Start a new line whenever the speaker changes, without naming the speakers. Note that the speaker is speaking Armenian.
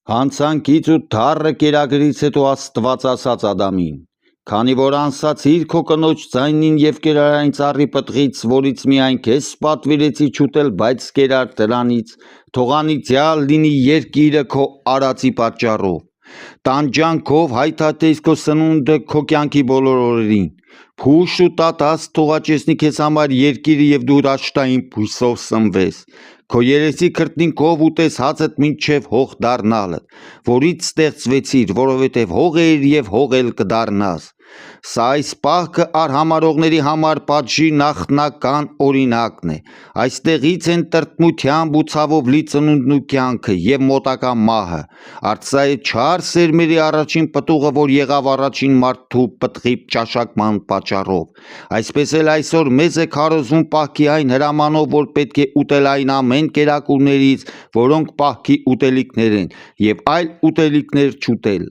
Հանցանքից ու թառը կերակրից հետո Աստված ասաց Ադամին. «Քանի որ անսացիր քո կնոջ ձայնին և կերար այն ծառի պտղից, որից միայն քեզ պատվիրեցի չուտել, բայց կերար դրանից, թող անիծյալ լինի երկիրը քո արածի պատճառով։ Տանջանքով հայթաթեյս քո սնունդը քո կյանքի բոլոր օրերին։ Փուշ ու տատաստ թողաճեցնի քեզ համար երկիրը և դու դաշտային բույսով սնվես։ Քո երեսի քրտնինքով ուտես հացդ մինչև հող դառնալը, որից ստեղծվեցիր, որովհետև հող էիր և հող էլ կդառնաս։ Սա այս պահքը արհամարհողների համար պատժի նախնական օրինակն է։ Այստեղից են տրտմությամբ ու ցավով լի ծնունդն ու կյանքը և մոտակա մահը, արդ սա է չար սերմերի առաջին պտուղը, որ եղավ առաջին մարդու պտղի ճաշակման պատճառով։ Այսպես էլ այսօր մեզ է քարոզվում պահքի այն հրամանով, որ պետք է ուտել այն ամեն կերակուրներից, որոնք պահքի ուտելիքներ են, և այլ ուտելիքներ չուտել։